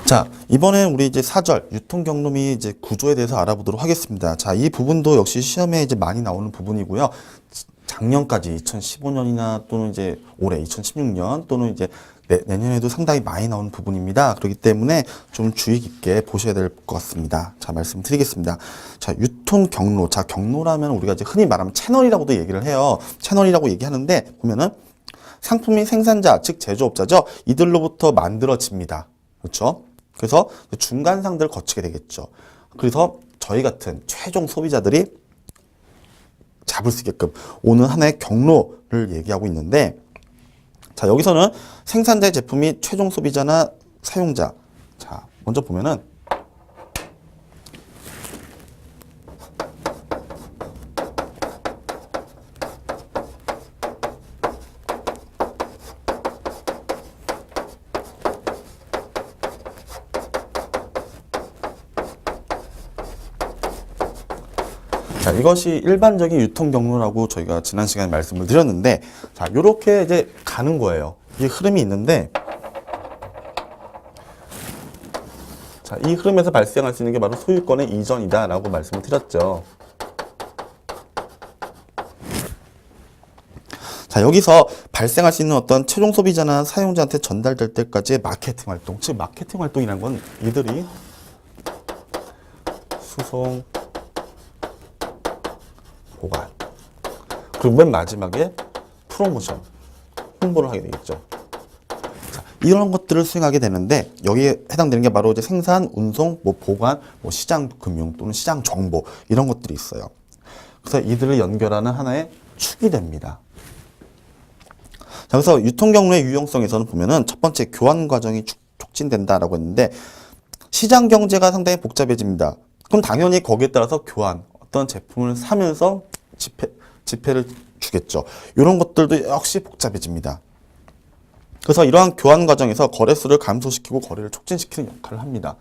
자, 이번엔 우리 이제 4절 유통 경로 및 이제 구조에 대해서 알아보도록 하겠습니다. 자, 이 부분도 역시 시험에 이제 많이 나오는 부분이고요. 작년까지 2015년이나 또는 이제 올해 2016년 또는 이제 내년에도 상당히 많이 나오는 부분입니다. 그렇기 때문에 좀 주의 깊게 보셔야 될 것 같습니다. 자, 말씀드리겠습니다. 자, 유통 경로. 자, 경로라면 우리가 이제 흔히 말하면 채널이라고도 얘기를 해요. 채널이라고 얘기하는데 보면은 상품의 생산자, 즉 제조업자죠. 이들로부터 만들어집니다. 그렇죠? 그래서 중간상들을 거치게 되겠죠. 그래서 저희 같은 최종 소비자들이 잡을 수 있게끔 오는 하나의 경로를 얘기하고 있는데, 자, 여기서는 생산자의 제품이 최종 소비자나 사용자. 자, 먼저 보면은 자, 이것이 일반적인 유통 경로라고 저희가 지난 시간에 말씀을 드렸는데, 자, 요렇게 이제 가는 거예요. 이 흐름이 있는데, 자, 이 흐름에서 발생할 수 있는 게 바로 소유권의 이전이다라고 말씀을 드렸죠. 자, 여기서 발생할 수 있는 어떤 최종 소비자나 사용자한테 전달될 때까지의 마케팅 활동, 즉 마케팅 활동이라는 건 이들이 수송, 보관, 그리고 맨 마지막에 프로모션, 홍보를 하게 되겠죠. 자, 이런 것들을 수행하게 되는데 여기에 해당되는 게 바로 이제 생산, 운송, 뭐 보관, 뭐 시장 금융 또는 시장 정보 이런 것들이 있어요. 그래서 이들을 연결하는 하나의 축이 됩니다. 자, 그래서 유통 경로의 유용성에서는 보면은 첫 번째 교환 과정이 촉진된다라고 했는데 시장 경제가 상당히 복잡해집니다. 그럼 당연히 거기에 따라서 교환, 어떤 제품을 사면서 지폐를 주겠죠. 이런 것들도 역시 복잡해집니다. 그래서 이러한 교환 과정에서 거래수를 감소시키고 거래를 촉진시키는 역할을 합니다.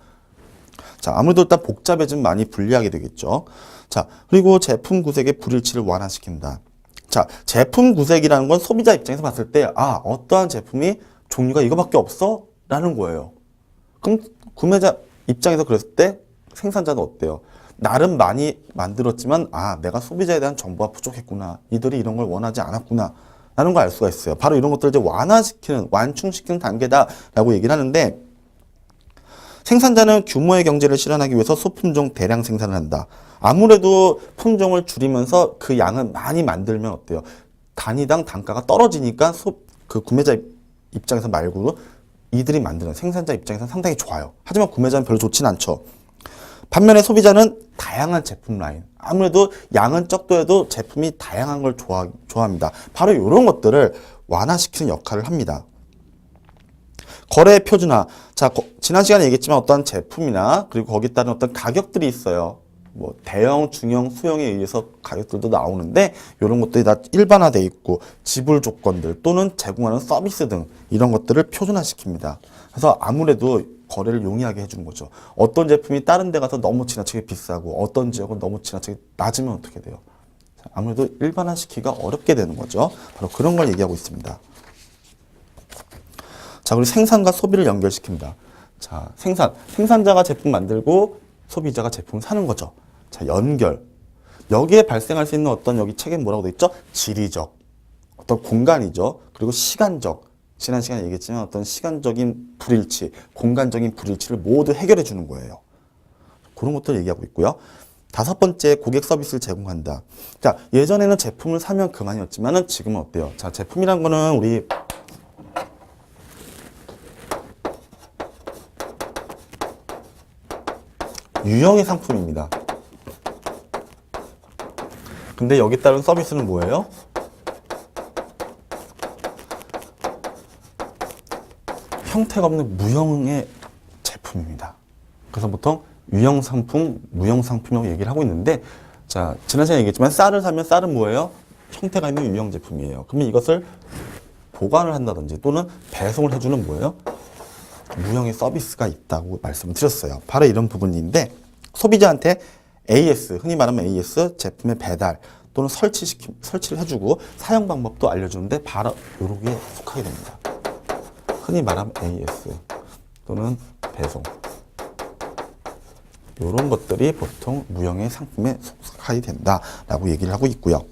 자, 아무래도 일단 복잡해지면 많이 불리하게 되겠죠. 자, 그리고 제품 구색의 불일치를 완화시킨다. 자, 제품 구색이라는 건 소비자 입장에서 봤을 때, 아, 어떠한 제품이 종류가 이거밖에 없어? 라는 거예요. 그럼 구매자 입장에서 그랬을 때 생산자는 어때요? 나름 많이 만들었지만, 아, 내가 소비자에 대한 정보가 부족했구나. 이들이 이런 걸 원하지 않았구나. 라는 걸 알 수가 있어요. 바로 이런 것들을 이제 완화시키는, 완충시키는 단계다라고 얘기를 하는데, 생산자는 규모의 경제를 실현하기 위해서 소품종 대량 생산을 한다. 아무래도 품종을 줄이면서 그 양을 많이 만들면 어때요? 단위당 단가가 떨어지니까 그 구매자 입장에서 말고 이들이 만드는 생산자 입장에서 상당히 좋아요. 하지만 구매자는 별로 좋진 않죠. 반면에 소비자는 다양한 제품 라인, 아무래도 양은 적더라도 제품이 다양한 걸 좋아합니다. 바로 이런 것들을 완화시키는 역할을 합니다. 거래 표준화. 자, 지난 시간에 얘기했지만 어떤 제품이나 그리고 거기에 따른 어떤 가격들이 있어요. 뭐 대형, 중형, 수형에 의해서 가격들도 나오는데 이런 것들이 다 일반화되어 있고 지불 조건들 또는 제공하는 서비스 등 이런 것들을 표준화시킵니다. 그래서 아무래도 거래를 용이하게 해주는 거죠. 어떤 제품이 다른 데 가서 너무 지나치게 비싸고 어떤 지역은 너무 지나치게 낮으면 어떻게 돼요? 아무래도 일반화시키기가 어렵게 되는 거죠. 바로 그런 걸 얘기하고 있습니다. 자, 그리고 생산과 소비를 연결시킵니다. 자, 생산자가 제품 만들고 소비자가 제품을 사는 거죠. 자, 연결. 여기에 발생할 수 있는 어떤 여기 책에 뭐라고 돼 있죠? 지리적, 어떤 공간이죠. 그리고 시간적. 지난 시간에 얘기했지만 어떤 시간적인 불일치, 공간적인 불일치를 모두 해결해 주는 거예요. 그런 것들 얘기하고 있고요. 다섯 번째, 고객 서비스를 제공한다. 자, 예전에는 제품을 사면 그만이었지만은 지금은 어때요? 자, 제품이란 거는 우리 유형의 상품입니다. 근데 여기 따른 서비스는 뭐예요? 형태가 없는 무형의 제품입니다. 그래서 보통 유형 상품, 무형 상품이라고 얘기를 하고 있는데, 자, 지난 시간에 얘기했지만 쌀을 사면 쌀은 뭐예요? 형태가 있는 유형 제품이에요. 그러면 이것을 보관을 한다든지 또는 배송을 해주는 뭐예요? 무형의 서비스가 있다고 말씀을 드렸어요. 바로 이런 부분인데 소비자한테 AS, 흔히 말하면 AS, 제품의 배달 또는 설치를 해주고 사용 방법도 알려주는데 바로 요렇게 속하게 됩니다. 흔히 말하면 AS 또는 배송. 이런 것들이 보통 무형의 상품에 속하게 된다라고 얘기를 하고 있고요.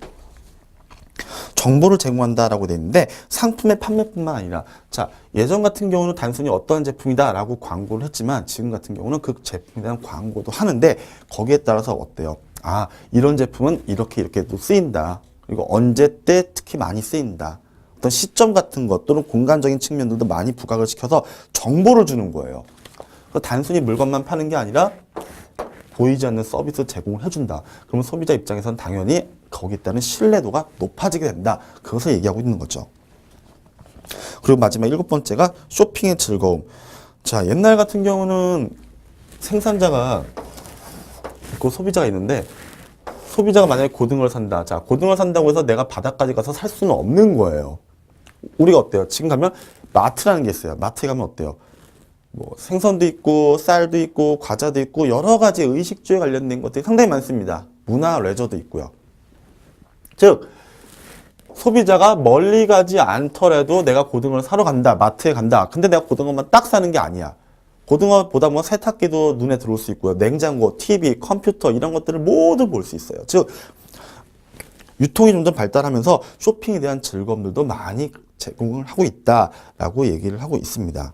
정보를 제공한다라고 되어 있는데 상품의 판매뿐만 아니라 자 예전 같은 경우는 단순히 어떤 제품이다라고 광고를 했지만 지금 같은 경우는 그 제품에 대한 광고도 하는데 거기에 따라서 어때요? 아 이런 제품은 이렇게 또 쓰인다. 그리고 언제 때 특히 많이 쓰인다. 어떤 시점 같은 것 또는 공간적인 측면들도 많이 부각을 시켜서 정보를 주는 거예요. 단순히 물건만 파는 게 아니라 보이지 않는 서비스 제공을 해준다. 그러면 소비자 입장에서는 당연히 거기에 따른 신뢰도가 높아지게 된다. 그것을 얘기하고 있는 거죠. 그리고 마지막 7번째가 쇼핑의 즐거움. 자, 옛날 같은 경우는 생산자가 있고 소비자가 있는데 소비자가 만약에 고등어를 산다. 자, 고등어를 산다고 해서 내가 바다까지 가서 살 수는 없는 거예요. 우리가 어때요? 지금 가면 마트라는 게 있어요. 마트에 가면 어때요? 뭐 생선도 있고 쌀도 있고 과자도 있고 여러 가지 의식주에 관련된 것들이 상당히 많습니다. 문화, 레저도 있고요. 즉 소비자가 멀리 가지 않더라도 내가 고등어를 사러 간다. 마트에 간다. 근데 내가 고등어만 딱 사는 게 아니야. 고등어보다 뭐 세탁기도 눈에 들어올 수 있고요. 냉장고, TV, 컴퓨터 이런 것들을 모두 볼 수 있어요. 즉 유통이 좀 더 발달하면서 쇼핑에 대한 즐거움들도 많이 제공을 하고 있다라고 얘기를 하고 있습니다.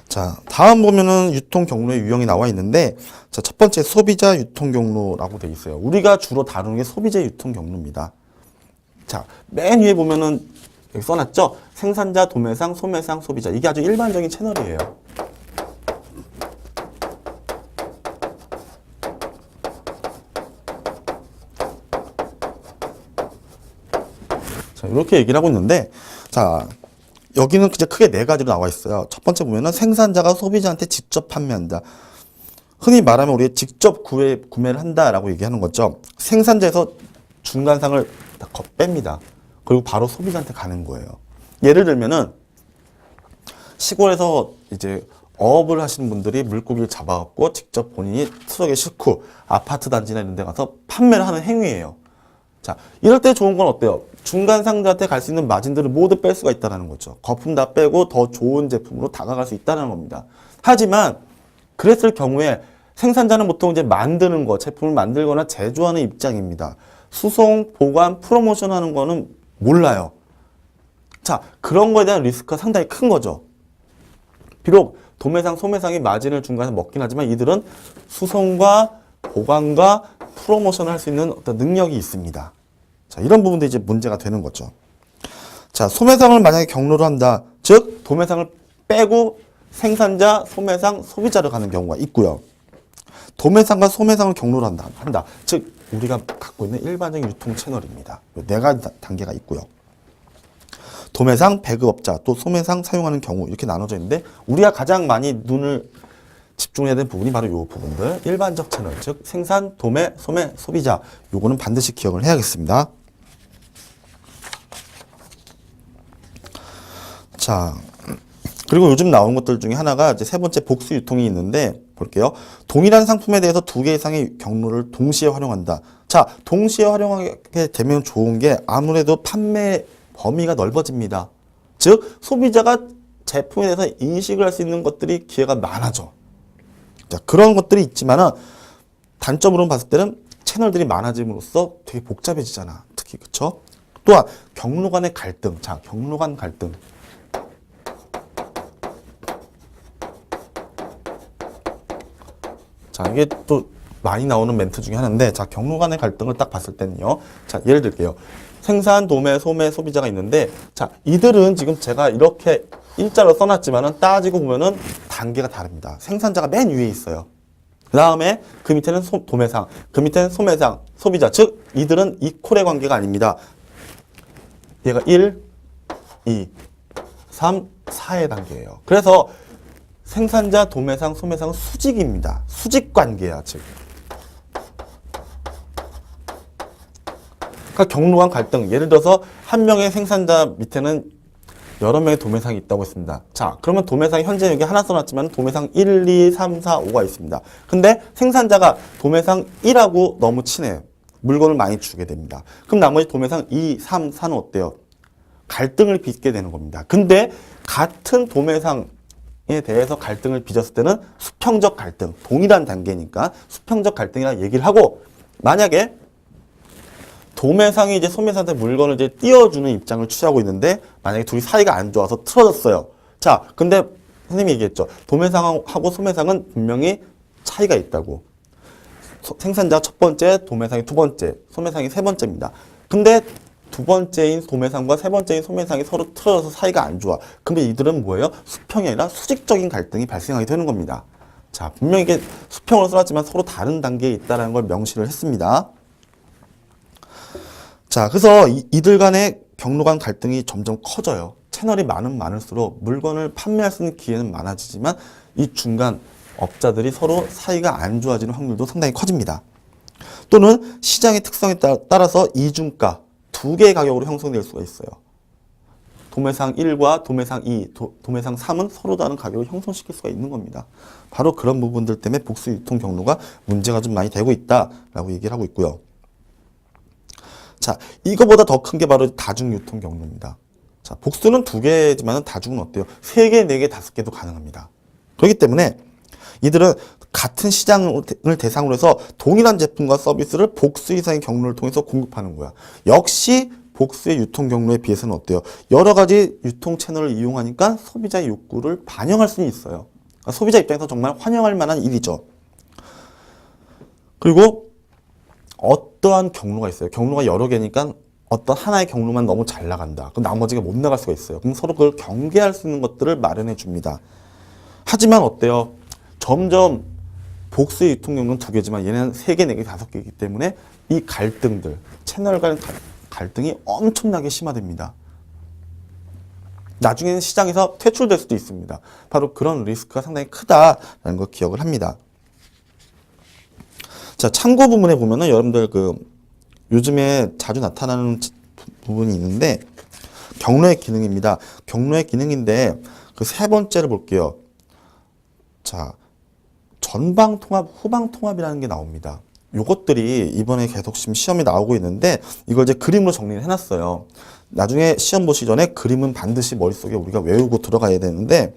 자, 다음 보면은 유통 경로의 유형이 나와 있는데, 자, 첫 번째 소비자 유통 경로라고 되어 있어요. 우리가 주로 다루는 게 소비자 유통 경로입니다. 자, 맨 위에 보면은 여기 써놨죠? 생산자, 도매상, 소매상, 소비자. 이게 아주 일반적인 채널이에요. 자, 이렇게 얘기를 하고 있는데, 자, 여기는 이제 크게 네 가지로 나와 있어요. 첫 번째 보면은 생산자가 소비자한테 직접 판매한다. 흔히 말하면 우리 직접 구매를 한다라고 얘기하는 거죠. 생산자에서 중간상을 다 뺍니다. 그리고 바로 소비자한테 가는 거예요. 예를 들면은 시골에서 이제 어업을 하시는 분들이 물고기를 잡아갖고 직접 본인이 트럭에 싣고 아파트 단지나 이런 데 가서 판매를 하는 행위예요. 자, 이럴 때 좋은 건 어때요? 중간 상자한테 갈 수 있는 마진들을 모두 뺄 수가 있다는 거죠. 거품 다 빼고 더 좋은 제품으로 다가갈 수 있다는 겁니다. 하지만 그랬을 경우에 생산자는 보통 이제 만드는 거, 제품을 만들거나 제조하는 입장입니다. 수송, 보관, 프로모션 하는 거는 몰라요. 자, 그런 거에 대한 리스크가 상당히 큰 거죠. 비록 도매상, 소매상이 마진을 중간에 먹긴 하지만 이들은 수송과 보관과 프로모션을 할 수 있는 어떤 능력이 있습니다. 자, 이런 부분도 이제 문제가 되는 거죠. 자, 소매상을 만약에 경로로 한다. 즉, 도매상을 빼고 생산자, 소매상, 소비자로 가는 경우가 있고요. 도매상과 소매상을 경로로 한다. 즉, 우리가 갖고 있는 일반적인 유통 채널입니다. 네 가지 단계가 있고요. 도매상, 배급업자, 또 소매상 사용하는 경우 이렇게 나눠져 있는데 우리가 가장 많이 눈을 집중해야 되는 부분이 바로 이 부분들. 일반적 채널, 즉 생산, 도매, 소매, 소비자. 요거는 반드시 기억을 해야겠습니다. 자, 그리고 요즘 나온 것들 중에 하나가 이제 세 번째 복수 유통이 있는데 볼게요. 동일한 상품에 대해서 두 개 이상의 경로를 동시에 활용한다. 자, 동시에 활용하게 되면 좋은 게 아무래도 판매 범위가 넓어집니다. 즉, 소비자가 제품에 대해서 인식을 할 수 있는 것들이 기회가 많아져. 자, 그런 것들이 있지만은 단점으로 봤을 때는 채널들이 많아짐으로써 되게 복잡해지잖아. 특히 그쵸? 또한 경로 간의 갈등. 자, 경로 간 갈등. 자, 이게 또 많이 나오는 멘트 중에 하나인데, 자, 경로 간의 갈등을 딱 봤을 때는요. 자, 예를 들게요. 생산, 도매, 소매, 소비자가 있는데, 자, 이들은 지금 제가 이렇게 일자로 써놨지만은 따지고 보면은 단계가 다릅니다. 생산자가 맨 위에 있어요. 그 다음에 그 밑에는 도매상, 그 밑에는 소매상, 소비자. 즉, 이들은 이퀄의 관계가 아닙니다. 얘가 1, 2, 3, 4의 단계예요. 그래서 생산자, 도매상, 소매상은 수직입니다. 수직 관계야, 즉. 그러니까 경로 간 갈등. 예를 들어서 한 명의 생산자 밑에는 여러 명의 도매상이 있다고 했습니다. 자, 그러면 도매상이 현재 여기 하나 써놨지만 도매상 1, 2, 3, 4, 5가 있습니다. 근데 생산자가 도매상 1하고 너무 친해요. 물건을 많이 주게 됩니다. 그럼 나머지 도매상 2, 3, 4는 어때요? 갈등을 빚게 되는 겁니다. 근데 같은 도매상 대해서 갈등을 빚었을 때는 수평적 갈등, 동일한 단계니까 수평적 갈등이라 얘기를 하고, 만약에 도매상이 이제 소매상한테 물건을 이제 띄워주는 입장을 취하고 있는데, 만약에 둘이 사이가 안 좋아서 틀어졌어요. 자, 근데 선생님이 얘기했죠. 도매상하고 소매상은 분명히 차이가 있다고. 생산자 첫 번째, 도매상이 두 번째, 소매상이 세 번째입니다. 근데 두 번째인 도매상과 세 번째인 소매상이 서로 틀어져서 사이가 안 좋아. 그러면 이들은 뭐예요? 수평이 아니라 수직적인 갈등이 발생하게 되는 겁니다. 자, 분명히 이게 수평으로 써놨지만 서로 다른 단계에 있다는 걸 명시를 했습니다. 자, 그래서 이들 간의 경로 간 갈등이 점점 커져요. 채널이 많으면 많을수록 물건을 판매할 수 있는 기회는 많아지지만 이 중간 업자들이 서로 사이가 안 좋아지는 확률도 상당히 커집니다. 또는 시장의 특성에 따라서 이중가, 두 개의 가격으로 형성될 수가 있어요. 도매상 1과 도매상 2, 도매상 3은 서로 다른 가격을 형성시킬 수가 있는 겁니다. 바로 그런 부분들 때문에 복수 유통 경로가 문제가 좀 많이 되고 있다라고 얘기를 하고 있고요. 자, 이거보다 더 큰 게 바로 다중 유통 경로입니다. 자, 복수는 두 개지만 다중은 어때요? 3개, 4개, 5개도 가능합니다. 그렇기 때문에 이들은 같은 시장을 대상으로 해서 동일한 제품과 서비스를 복수 이상의 경로를 통해서 공급하는 거야. 역시 복수의 유통 경로에 비해서는 어때요? 여러 가지 유통 채널을 이용하니까 소비자의 욕구를 반영할 수는 있어요. 그러니까 소비자 입장에서 정말 환영할 만한 일이죠. 그리고 어떠한 경로가 있어요. 경로가 여러 개니까 어떤 하나의 경로만 너무 잘 나간다. 그럼 나머지가 못 나갈 수가 있어요. 그럼 서로 그걸 경계할 수 있는 것들을 마련해 줍니다. 하지만 어때요? 점점 복수의 유통 경로는 두 개지만 얘는 3개, 4개, 5개이기 때문에 이 갈등들, 채널 간 갈등이 엄청나게 심화됩니다. 나중에는 시장에서 퇴출될 수도 있습니다. 바로 그런 리스크가 상당히 크다라는 걸 기억을 합니다. 자, 참고 부분에 보면은 여러분들 요즘에 자주 나타나는 부분이 있는데 경로의 기능입니다. 경로의 기능인데 그 세 번째를 볼게요. 자, 전방 통합, 후방 통합이라는 게 나옵니다. 요것들이 이번에 계속 지금 시험에 나오고 있는데 이걸 이제 그림으로 정리를 해놨어요. 나중에 시험 보시기 전에 그림은 반드시 머릿속에 우리가 외우고 들어가야 되는데,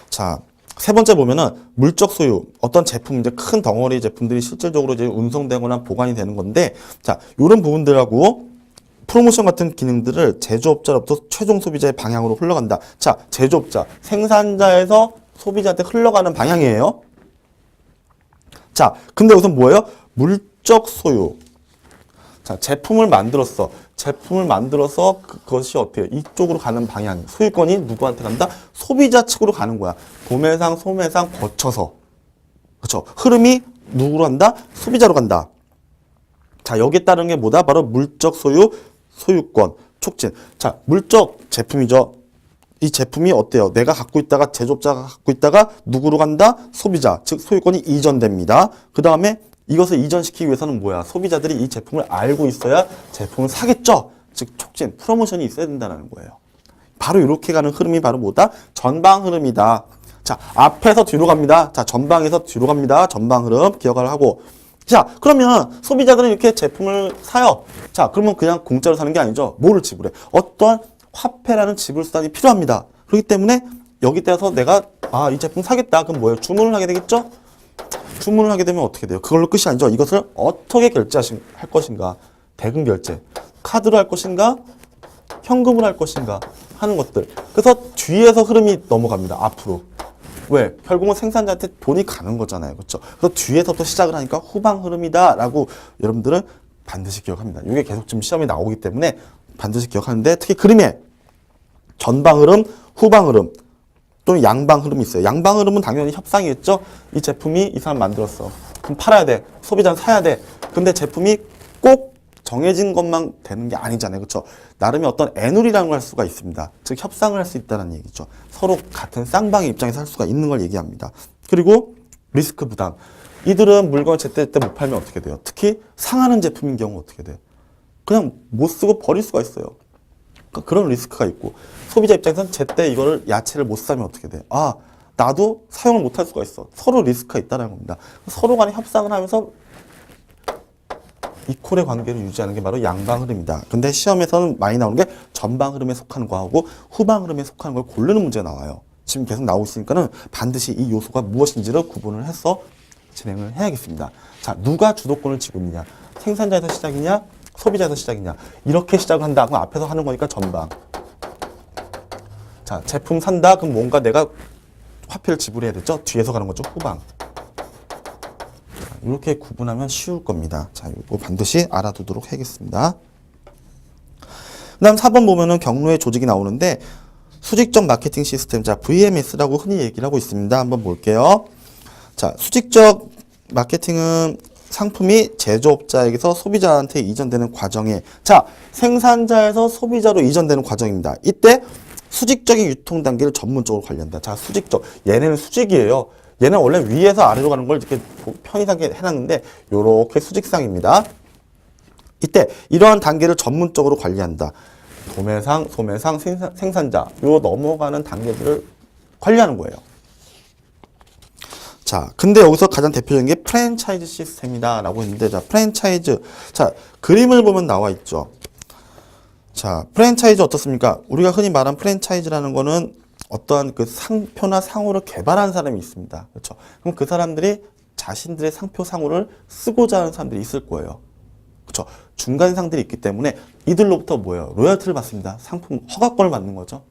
자, 세 번째 보면은 물적 소유, 어떤 제품, 이제 큰 덩어리 제품들이 실질적으로 이제 운송되거나 보관이 되는 건데, 자, 요런 부분들하고 프로모션 같은 기능들을 제조업자로부터 최종 소비자의 방향으로 흘러간다. 자, 제조업자, 생산자에서 소비자한테 흘러가는 방향이에요. 자, 근데 우선 뭐예요? 물적 소유. 자, 제품을 만들었어. 제품을 만들어서 그것이 어때요? 이쪽으로 가는 방향. 소유권이 누구한테 간다? 소비자 측으로 가는 거야. 도매상, 소매상 거쳐서. 그렇죠? 흐름이 누구로 간다? 소비자로 간다. 자, 여기에 따른 게 뭐다? 바로 물적 소유, 소유권, 촉진. 자, 물적 제품이죠. 이 제품이 어때요? 내가 갖고 있다가 제조업자가 갖고 있다가 누구로 간다? 소비자, 즉 소유권이 이전됩니다. 그 다음에 이것을 이전시키기 위해서는 뭐야? 소비자들이 이 제품을 알고 있어야 제품을 사겠죠? 즉 촉진, 프로모션이 있어야 된다는 거예요. 바로 이렇게 가는 흐름이 바로 뭐다? 전방 흐름이다. 자, 앞에서 뒤로 갑니다. 자, 전방에서 뒤로 갑니다. 전방 흐름 기억을 하고. 자, 그러면 소비자들은 이렇게 제품을 사요. 자, 그러면 그냥 공짜로 사는 게 아니죠. 뭐를 지불해? 어떠한 화폐라는 지불 수단이 필요합니다. 그렇기 때문에 여기 따라서 내가 이 제품 사겠다. 그럼 뭐예요? 주문을 하게 되겠죠? 주문을 하게 되면 어떻게 돼요? 그걸로 끝이 아니죠. 이것을 어떻게 결제할 것인가? 대금 결제, 카드로 할 것인가? 현금으로 할 것인가? 하는 것들. 그래서 뒤에서 흐름이 넘어갑니다. 앞으로. 왜? 결국은 생산자한테 돈이 가는 거잖아요. 그렇죠? 그래서 뒤에서부터 시작을 하니까 후방 흐름이다라고 여러분들은 반드시 기억합니다. 이게 계속 지금 시험에 나오기 때문에 반드시 기억하는데, 특히 그림에 전방 흐름, 후방 흐름 또는 양방 흐름이 있어요. 양방 흐름은 당연히 협상이겠죠. 이 제품이 이 사람 만들었어. 그럼 팔아야 돼. 소비자는 사야 돼. 근데 제품이 꼭 정해진 것만 되는 게 아니잖아요. 그렇죠? 나름의 어떤 애누리라는 걸 할 수가 있습니다. 즉 협상을 할 수 있다는 얘기죠. 서로 같은 쌍방의 입장에서 할 수가 있는 걸 얘기합니다. 그리고 리스크 부담. 이들은 물건을 제때제때 못 팔면 어떻게 돼요? 특히 상하는 제품인 경우 어떻게 돼요? 그냥 못 쓰고 버릴 수가 있어요. 그러니까 그런 리스크가 있고, 소비자 입장에서는 제때 이거를 야채를 못 사면 어떻게 돼? 나도 사용을 못 할 수가 있어. 서로 리스크가 있다는 겁니다. 서로 간에 협상을 하면서 이퀄의 관계를 유지하는 게 바로 양방 흐름이다. 근데 시험에서는 많이 나오는 게 전방 흐름에 속하는 거하고 후방 흐름에 속하는 걸 고르는 문제가 나와요. 지금 계속 나오고 있으니까는 반드시 이 요소가 무엇인지를 구분을 해서 진행을 해야겠습니다. 자, 누가 주도권을 쥐고 있느냐? 생산자에서 시작이냐? 소비자에서 시작이냐? 이렇게 시작을 한다. 그럼 앞에서 하는 거니까 전방. 자, 제품 산다. 그럼 뭔가 내가 화폐를 지불해야 되죠? 뒤에서 가는 거죠. 후방. 이렇게 구분하면 쉬울 겁니다. 자, 이거 반드시 알아두도록 하겠습니다. 그 다음 4번 보면은 경로의 조직이 나오는데 수직적 마케팅 시스템, 자, VMS라고 흔히 얘기를 하고 있습니다. 한번 볼게요. 자, 수직적 마케팅은 상품이 제조업자에게서 소비자한테 이전되는 과정에, 자, 생산자에서 소비자로 이전되는 과정입니다. 이때 수직적인 유통 단계를 전문적으로 관리한다. 자, 수직적. 얘네는 수직이에요. 얘는 원래 위에서 아래로 가는 걸 이렇게 편의하게 해놨는데 요렇게 수직상입니다. 이때 이러한 단계를 전문적으로 관리한다. 도매상, 소매상, 생산자 요 넘어가는 단계들을 관리하는 거예요. 자, 근데 여기서 가장 대표적인 게 프랜차이즈 시스템이다 라고 했는데, 자, 프랜차이즈. 자, 그림을 보면 나와 있죠. 자, 프랜차이즈 어떻습니까? 우리가 흔히 말한 프랜차이즈라는 거는 어떠한 그 상표나 상호를 개발한 사람이 있습니다. 그렇죠? 그럼 그 사람들이 자신들의 상표 상호를 쓰고자 하는 사람들이 있을 거예요. 그렇죠? 중간상들이 있기 때문에 이들로부터 뭐예요? 로열티를 받습니다. 상품 허가권을 받는 거죠.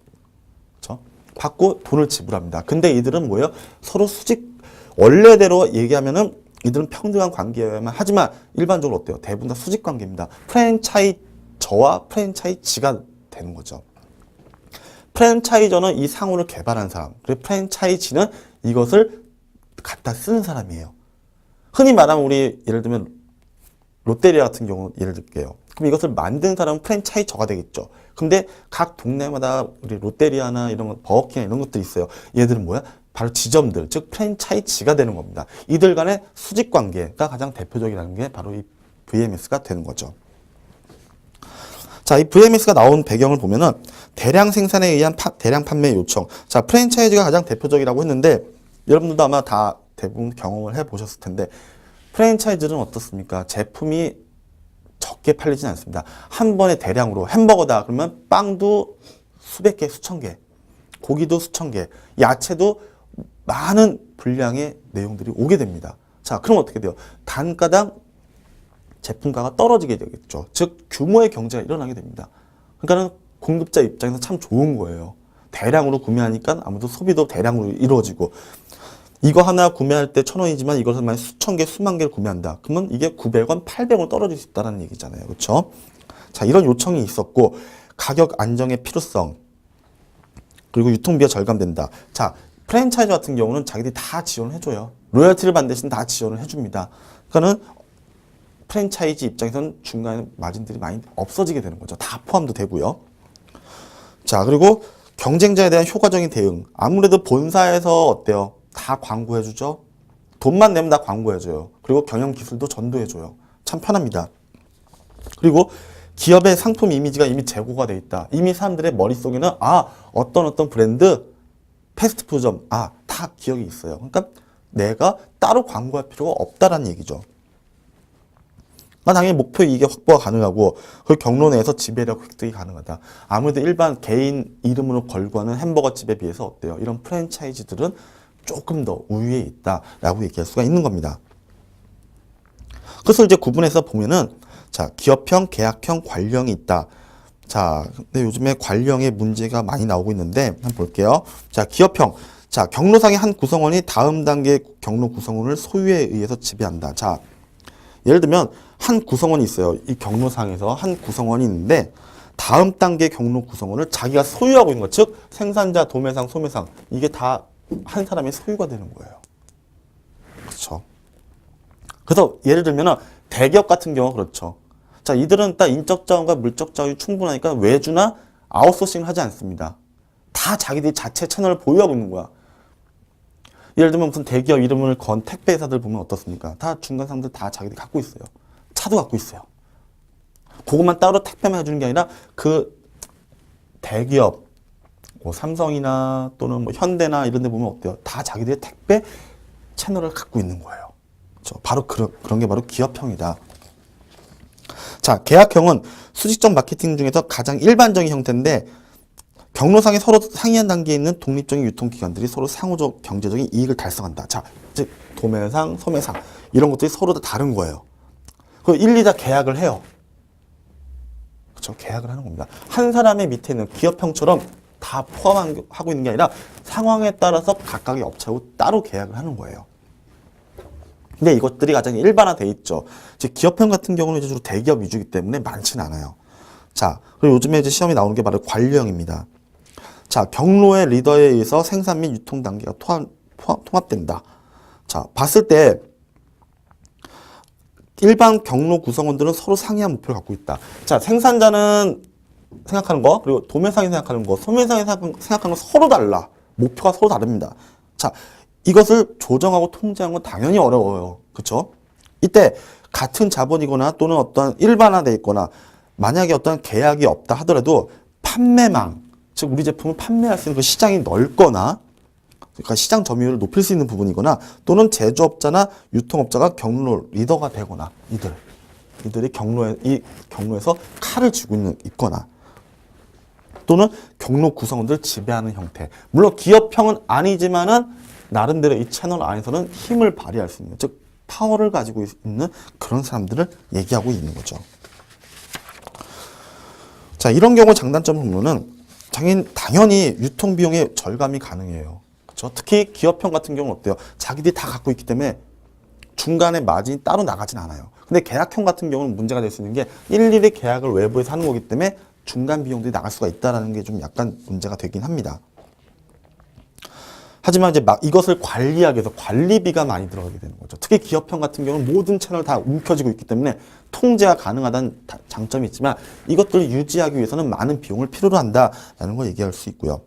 그렇죠? 받고 돈을 지불합니다. 근데 이들은 뭐예요? 서로 원래대로 얘기하면은 이들은 평등한 관계여야만 하지만 일반적으로 어때요? 대부분 다 수직 관계입니다. 프랜차이저와 프랜차이지가 되는 거죠. 프랜차이저는 이 상호를 개발한 사람, 그리고 프랜차이지는 이것을 갖다 쓰는 사람이에요. 흔히 말하면 우리 예를 들면 롯데리아 같은 경우 예를 들게요. 그럼 이것을 만든 사람은 프랜차이저가 되겠죠. 근데 각 동네마다 우리 롯데리아나 이런 거, 버거킹이나 이런 것들이 있어요. 얘들은 뭐야? 바로 지점들, 즉 프랜차이지가 되는 겁니다. 이들 간의 수직 관계가 가장 대표적이라는 게 바로 이 VMS가 되는 거죠. 자, 이 VMS가 나온 배경을 보면은 대량 생산에 의한 대량 판매 요청. 자, 프랜차이즈가 가장 대표적이라고 했는데 여러분들도 아마 다 대부분 경험을 해보셨을 텐데 프랜차이즈는 어떻습니까? 제품이 적게 팔리진 않습니다. 한 번에 대량으로 햄버거다 그러면 빵도 수백 개, 수천 개, 고기도 수천 개, 야채도 많은 분량의 내용들이 오게 됩니다. 자, 그럼 어떻게 돼요? 단가당 제품가가 떨어지게 되겠죠. 즉 규모의 경제가 일어나게 됩니다. 그러니까는 공급자 입장에서 참 좋은 거예요. 대량으로 구매하니까 아무래도 소비도 대량으로 이루어지고 이거 하나 구매할 때 1,000원이지만 이것을 만약 수천 개, 수만 개를 구매한다. 그러면 이게 900원, 800원 떨어질 수 있다는 얘기잖아요. 그렇죠? 자, 이런 요청이 있었고 가격 안정의 필요성 그리고 유통비가 절감된다. 자, 프랜차이즈 같은 경우는 자기들이 다 지원을 해줘요. 로열티를 받는 대신 다 지원을 해줍니다. 그러니까는 프랜차이즈 입장에서는 중간에 마진들이 많이 없어지게 되는 거죠. 다 포함도 되고요. 자, 그리고 경쟁자에 대한 효과적인 대응. 아무래도 본사에서 어때요? 다 광고해주죠. 돈만 내면 다 광고해줘요. 그리고 경영 기술도 전도해줘요. 참 편합니다. 그리고 기업의 상품 이미지가 이미 제고가 돼 있다. 이미 사람들의 머릿속에는 어떤 브랜드 패스트푸드점 다 기억이 있어요. 그러니까 내가 따로 광고할 필요가 없다라는 얘기죠. 당연히 목표 이익의 확보가 가능하고 그 경로 내에서 지배력 획득이 가능하다. 아무래도 일반 개인 이름으로 걸고 하는 햄버거 집에 비해서 어때요? 이런 프랜차이즈들은 조금 더 우위에 있다라고 얘기할 수가 있는 겁니다. 그래서 이제 구분해서 보면은 자, 기업형, 계약형, 관령이 있다. 자, 근데 요즘에 관령의 문제가 많이 나오고 있는데 한번 볼게요. 자, 기업형. 자, 경로상의 한 구성원이 다음 단계 경로 구성원을 소유에 의해서 지배한다. 자, 예를 들면 한 구성원이 있어요. 이 경로상에서 한 구성원이 있는데 다음 단계 경로 구성원을 자기가 소유하고 있는 것. 즉 생산자, 도매상, 소매상 이게 다 한 사람의 소유가 되는 거예요. 그렇죠? 그래서 예를 들면 대기업 같은 경우 그렇죠. 자, 이들은 딱 인적 자원과 물적 자원이 충분하니까 외주나 아웃소싱을 하지 않습니다. 다 자기들이 자체 채널을 보유하고 있는 거야. 예를 들면 무슨 대기업 이름을 건 택배회사들 보면 어떻습니까? 다 중간상들 다 자기들이 갖고 있어요. 차도 갖고 있어요. 그것만 따로 택배만 해주는 게 아니라 그 대기업, 뭐 삼성이나 또는 뭐 현대나 이런 데 보면 어때요? 다 자기들의 택배 채널을 갖고 있는 거예요. 그렇죠? 바로 그런 게 바로 기업형이다. 자, 계약형은 수직적 마케팅 중에서 가장 일반적인 형태인데 경로상에 서로 상이한 단계에 있는 독립적인 유통기관들이 서로 상호적 경제적인 이익을 달성한다. 자, 즉 도매상, 소매상 이런 것들이 서로 다 다른 거예요. 그 일일이 다 계약을 해요. 그렇죠? 계약을 하는 겁니다. 한 사람의 밑에 있는 기업형처럼 다 포함하고 있는 게 아니라 상황에 따라서 각각의 업체하고 따로 계약을 하는 거예요. 근데 이것들이 가장 일반화돼 있죠. 즉 기업형 같은 경우는 주로 대기업 위주이기 때문에 많지는 않아요. 자, 그리고 요즘에 이제 시험에 나오는 게 바로 관리형입니다. 자, 경로의 리더에 의해서 생산 및 유통 단계가 통합된다. 자, 봤을 때 일반 경로 구성원들은 서로 상이한 목표를 갖고 있다. 자, 생산자는 생각하는 거, 그리고 도매상이 생각하는 거, 소매상이 생각하는 거 서로 달라. 목표가 서로 다릅니다. 자, 이것을 조정하고 통제하는 건 당연히 어려워요. 그렇죠? 이때 같은 자본이거나 또는 어떤 일반화되어 있거나 만약에 어떤 계약이 없다 하더라도 판매망, 즉 우리 제품을 판매할 수 있는 그 시장이 넓거나 그러니까 시장 점유율을 높일 수 있는 부분이거나 또는 제조업자나 유통업자가 경로 리더가 되거나 이들이 이 경로에서 칼을 쥐고 있거나 또는 경로 구성원들을 지배하는 형태. 물론 기업형은 아니지만은 나름대로 이 채널 안에서는 힘을 발휘할 수 있는, 즉 파워를 가지고 있는 그런 사람들을 얘기하고 있는 거죠. 자, 이런 경우 장단점을 보면은 당연히 유통 비용의 절감이 가능해요. 그렇죠? 특히 기업형 같은 경우는 어때요? 자기들이 다 갖고 있기 때문에 중간에 마진이 따로 나가진 않아요. 근데 계약형 같은 경우는 문제가 될 수 있는 게 일일이 계약을 외부에서 하는 거기 때문에 중간 비용들이 나갈 수가 있다는 게 좀 약간 문제가 되긴 합니다. 하지만 이제 이것을 관리하기 위해서 관리비가 많이 들어가게 되는 거죠. 특히 기업형 같은 경우는 모든 채널 다 움켜쥐고 있기 때문에 통제가 가능하다는 장점이 있지만 이것들을 유지하기 위해서는 많은 비용을 필요로 한다라는 걸 얘기할 수 있고요.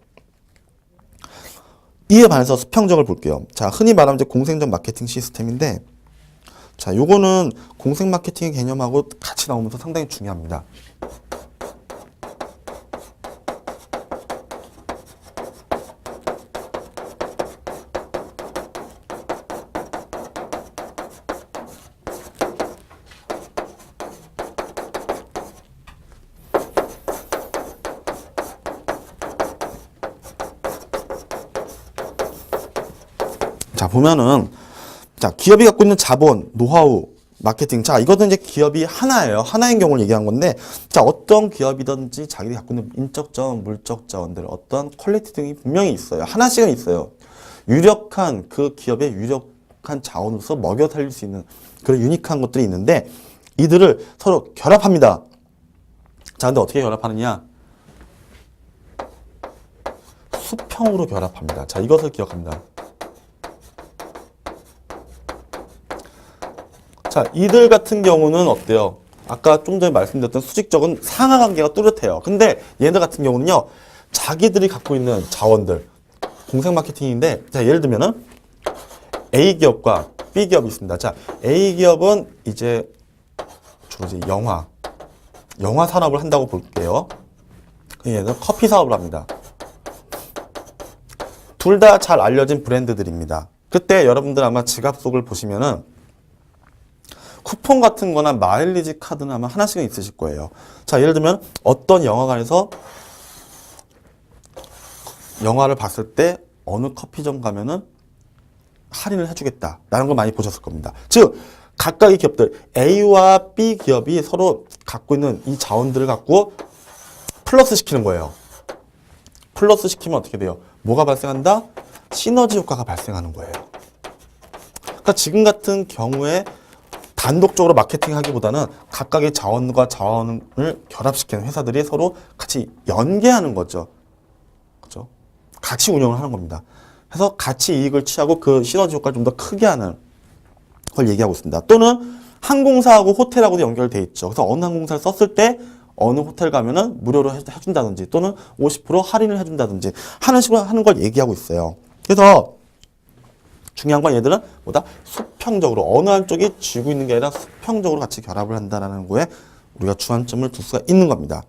이에 반해서 수평적을 볼게요. 자, 흔히 말하면 이제 공생적 마케팅 시스템인데, 자, 요거는 공생 마케팅의 개념하고 같이 나오면서 상당히 중요합니다. 자, 보면은, 자, 기업이 갖고 있는 자본, 노하우, 마케팅. 자, 이것은 이제 기업이 하나예요. 하나인 경우를 얘기한 건데, 자, 어떤 기업이든지 자기들이 갖고 있는 인적 자원, 물적 자원들, 어떤 퀄리티 등이 분명히 있어요. 하나씩은 있어요. 유력한, 그 기업의 유력한 자원으로서 먹여 살릴 수 있는 그런 유니크한 것들이 있는데, 이들을 서로 결합합니다. 자, 근데 어떻게 결합하느냐? 수평으로 결합합니다. 자, 이것을 기억합니다. 자, 이들 같은 경우는 어때요? 아까 좀 전에 말씀드렸던 수직적은 상하 관계가 뚜렷해요. 근데 얘들 같은 경우는요, 자기들이 갖고 있는 자원들, 공생 마케팅인데, 자, 예를 들면은 A 기업과 B 기업이 있습니다. 자, A 기업은 이제 주로 이제 영화 산업을 한다고 볼게요. 얘는 커피 사업을 합니다. 둘 다 잘 알려진 브랜드들입니다. 그때 여러분들 아마 지갑 속을 보시면은 쿠폰 같은 거나 마일리지 카드는 아마 하나씩은 있으실 거예요. 자, 예를 들면 어떤 영화관에서 영화를 봤을 때 어느 커피점 가면은 할인을 해주겠다라는 걸 많이 보셨을 겁니다. 즉, 각각의 기업들, A와 B 기업이 서로 갖고 있는 이 자원들을 갖고 플러스 시키는 거예요. 플러스 시키면 어떻게 돼요? 뭐가 발생한다? 시너지 효과가 발생하는 거예요. 그러니까 지금 같은 경우에 단독적으로 마케팅하기보다는 각각의 자원과 자원을 결합시키는 회사들이 서로 같이 연계하는 거죠. 그렇죠? 같이 운영을 하는 겁니다. 그래서 같이 이익을 취하고 그 시너지 효과를 좀 더 크게 하는 걸 얘기하고 있습니다. 또는 항공사하고 호텔하고도 연결돼 있죠. 그래서 어느 항공사를 썼을 때 어느 호텔 가면은 무료로 해준다든지 또는 50% 할인을 해준다든지 하는 식으로 하는 걸 얘기하고 있어요. 그래서 중요한 건 얘들은 뭐다? 수평적으로 어느 한쪽이 쥐고 있는 게 아니라 수평적으로 같이 결합을 한다는 거에 우리가 주안점을 둘 수가 있는 겁니다.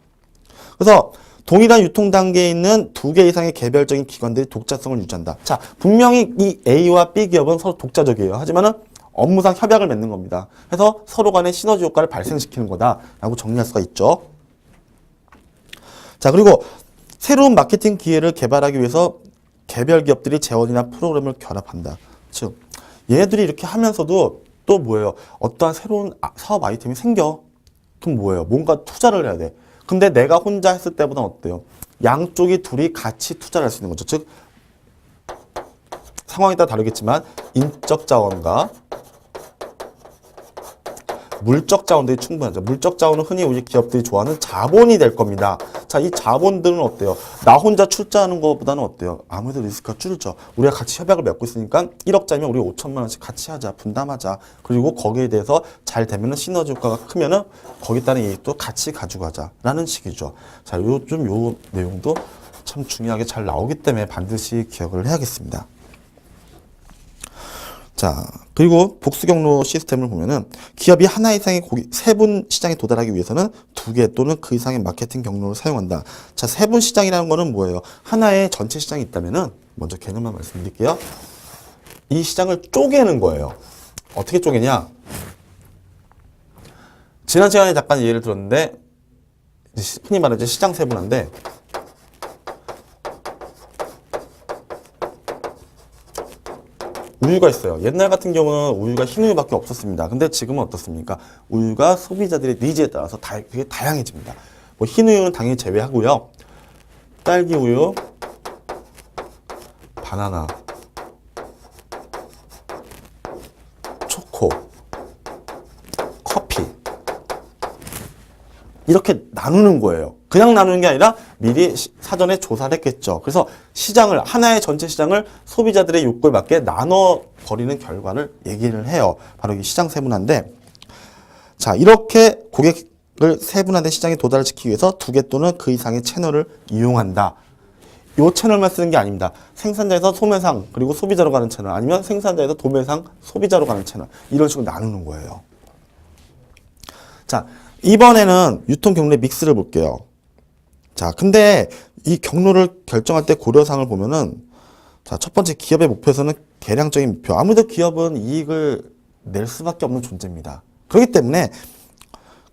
그래서 동일한 유통 단계에 있는 2개 이상의 개별적인 기관들이 독자성을 유지한다. 자, 분명히 이 A와 B 기업은 서로 독자적이에요. 하지만은 업무상 협약을 맺는 겁니다. 그래서 서로 간의 시너지 효과를 발생시키는 거다라고 정리할 수가 있죠. 자, 그리고 새로운 마케팅 기회를 개발하기 위해서 개별 기업들이 재원이나 프로그램을 결합한다. 즉 얘네들이 이렇게 하면서도 또 뭐예요? 어떠한 새로운 사업 아이템이 생겨. 그럼 뭐예요? 뭔가 투자를 해야 돼. 근데 내가 혼자 했을 때보다 어때요? 양쪽이 둘이 같이 투자를 할 수 있는 거죠. 즉 상황에 따라 다르겠지만 인적 자원과 물적 자원들이 충분하죠. 물적 자원은 흔히 우리 기업들이 좋아하는 자본이 될 겁니다. 자, 이 자본들은 어때요? 나 혼자 출자하는 것보다는 어때요? 아무래도 리스크가 줄죠. 우리가 같이 협약을 맺고 있으니까 1억짜리면 우리 5천만 원씩 같이 하자, 분담하자. 그리고 거기에 대해서 잘 되면은 시너지 효과가 크면은 거기에 따른 이익도 같이 가져가자라는 식이죠. 자, 요 내용도 참 중요하게 잘 나오기 때문에 반드시 기억을 해야겠습니다. 자, 그리고 복수 경로 시스템을 보면은 기업이 하나 이상의 세분 시장에 도달하기 위해서는 2개 또는 그 이상의 마케팅 경로를 사용한다. 자, 세분 시장이라는 거는 뭐예요? 하나의 전체 시장이 있다면은 먼저 개념만 말씀드릴게요. 이 시장을 쪼개는 거예요. 어떻게 쪼개냐? 지난 시간에 잠깐 예를 들었는데 흔히 말하는 시장 세분화인데 우유가 있어요. 옛날 같은 경우는 우유가 흰 우유밖에 없었습니다. 근데 지금은 어떻습니까? 우유가 소비자들의 니즈에 따라서 되게 다양해집니다. 뭐 흰 우유는 당연히 제외하고요. 딸기 우유, 바나나, 초코, 커피 이렇게 나누는 거예요. 그냥 나누는 게 아니라 미리 사전에 조사를 했겠죠. 그래서 시장을 하나의 전체 시장을 소비자들의 욕구에 맞게 나눠 버리는 결과를 얘기를 해요. 바로 이 시장 세분화인데, 자, 이렇게 고객을 세분화된 시장에 도달시키기 위해서 2개 또는 그 이상의 채널을 이용한다. 이 채널만 쓰는 게 아닙니다. 생산자에서 소매상 그리고 소비자로 가는 채널, 아니면 생산자에서 도매상 소비자로 가는 채널, 이런 식으로 나누는 거예요. 자, 이번에는 유통 경로의 믹스를 볼게요. 자, 근데 이 경로를 결정할 때 고려사항을 보면은, 자, 첫 번째 기업의 목표에서는 계량적인 목표. 아무래도 기업은 이익을 낼 수밖에 없는 존재입니다. 그렇기 때문에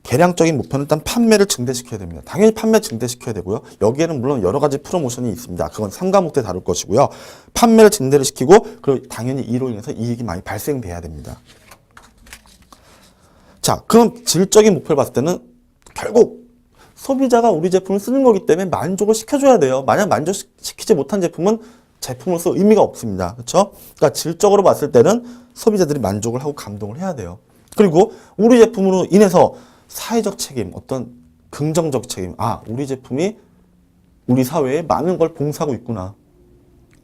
계량적인 목표는 일단 판매를 증대시켜야 됩니다. 당연히 판매 증대시켜야 되고요. 여기에는 물론 여러 가지 프로모션이 있습니다. 그건 3과목 때 다룰 것이고요. 판매를 증대를 시키고, 그리고 당연히 이로 인해서 이익이 많이 발생돼야 됩니다. 자, 그럼 질적인 목표를 봤을 때는 결국 소비자가 우리 제품을 쓰는 거기 때문에 만족을 시켜줘야 돼요. 만약 만족시키지 못한 제품은 제품으로서 의미가 없습니다. 그렇죠? 그러니까 질적으로 봤을 때는 소비자들이 만족을 하고 감동을 해야 돼요. 그리고 우리 제품으로 인해서 사회적 책임, 어떤 긍정적 책임, 아, 우리 제품이 우리 사회에 많은 걸 봉사하고 있구나.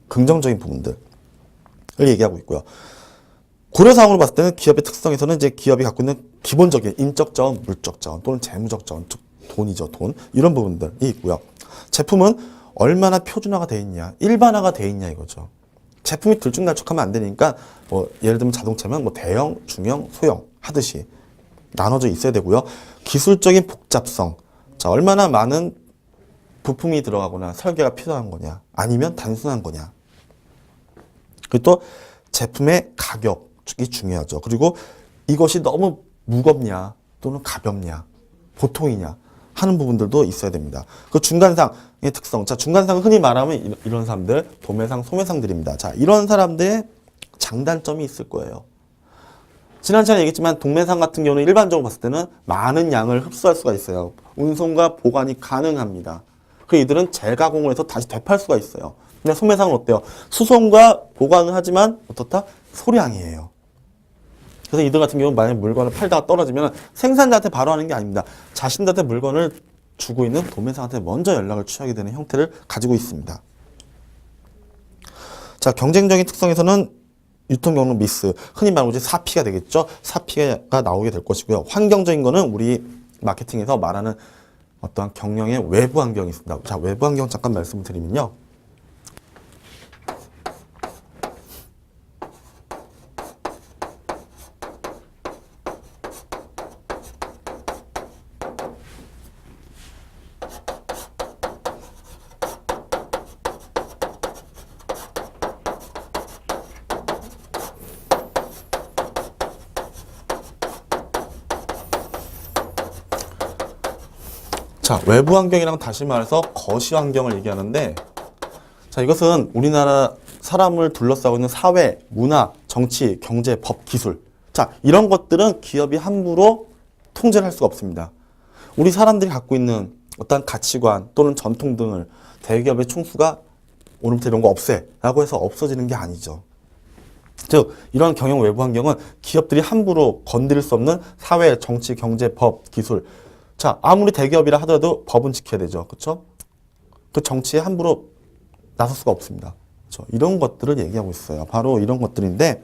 긍정적인 부분들을 얘기하고 있고요. 고려사항으로 봤을 때는 기업의 특성에서는 이제 기업이 갖고 있는 기본적인 인적 자원, 물적 자원 또는 재무적 자원, 즉 돈이죠, 돈. 이런 부분들이 있고요. 제품은 얼마나 표준화가 되어 있냐, 일반화가 되어 있냐 이거죠. 제품이 들쭉날쭉하면 안 되니까 뭐 예를 들면 자동차면 뭐 대형, 중형, 소형 하듯이 나눠져 있어야 되고요. 기술적인 복잡성, 자, 얼마나 많은 부품이 들어가거나 설계가 필요한 거냐, 아니면 단순한 거냐. 그리고 또 제품의 가격이 중요하죠. 그리고 이것이 너무 무겁냐 또는 가볍냐, 보통이냐 하는 부분들도 있어야 됩니다. 그 중간상의 특성, 자, 중간상은 흔히 말하면 이런 사람들, 도매상, 소매상들입니다. 자, 이런 사람들의 장단점이 있을 거예요. 지난 시간에 얘기했지만 동매상 같은 경우는 일반적으로 봤을 때는 많은 양을 흡수할 수가 있어요. 운송과 보관이 가능합니다. 그 이들은 재가공을 해서 다시 되팔 수가 있어요. 근데 소매상은 어때요? 수송과 보관은 하지만 어떻다? 소량이에요. 그래서 이들 같은 경우는 만약 물건을 팔다가 떨어지면 생산자한테 바로 하는 게 아닙니다. 자신들한테 물건을 주고 있는 도매상한테 먼저 연락을 취하게 되는 형태를 가지고 있습니다. 자, 경쟁적인 특성에서는 유통경로 미스, 흔히 말하는 이제 4P가 되겠죠. 4P가 나오게 될 것이고요. 환경적인 거는 우리 마케팅에서 말하는 어떠한 경영의 외부 환경이 있습니다. 자, 외부 환경 잠깐 말씀을 드리면요. 자, 외부 환경이랑 다시 말해서 거시 환경을 얘기하는데, 자, 이것은 우리나라 사람을 둘러싸고 있는 사회, 문화, 정치, 경제, 법, 기술. 자, 이런 것들은 기업이 함부로 통제를 할 수가 없습니다. 우리 사람들이 갖고 있는 어떤 가치관 또는 전통 등을 대기업의 총수가 오늘부터 이런 거 없애라고 해서 없어지는 게 아니죠. 즉, 이런 경영 외부 환경은 기업들이 함부로 건드릴 수 없는 사회, 정치, 경제, 법, 기술. 자, 아무리 대기업이라 하더라도 법은 지켜야 되죠. 그렇죠? 그 정치에 함부로 나설 수가 없습니다. 그렇죠? 이런 것들을 얘기하고 있어요. 바로 이런 것들인데,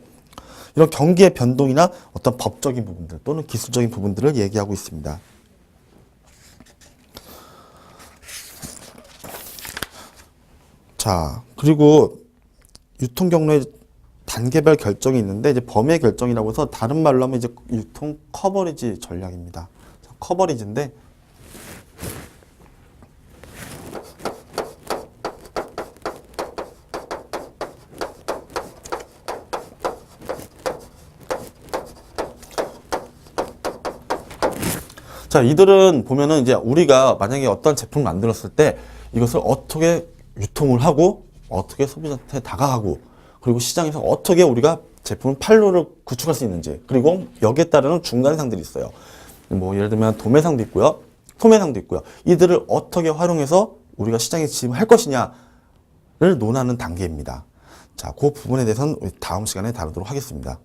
이런 경기의 변동이나 어떤 법적인 부분들 또는 기술적인 부분들을 얘기하고 있습니다. 자, 그리고 유통 경로의 단계별 결정이 있는데, 이제 범위 결정이라고 해서 다른 말로 하면 이제 유통 커버리지 전략입니다. 커버리지인데, 자, 이들은 보면은 이제 우리가 만약에 어떤 제품을 만들었을 때 이것을 어떻게 유통을 하고 어떻게 소비자한테 다가가고 그리고 시장에서 어떻게 우리가 제품을 판로를 구축할 수 있는지, 그리고 여기에 따르는 중간상들이 있어요. 뭐 예를 들면 도매상도 있고요, 소매상도 있고요. 이들을 어떻게 활용해서 우리가 시장에 진입할 것이냐를 논하는 단계입니다. 자, 그 부분에 대해서는 다음 시간에 다루도록 하겠습니다.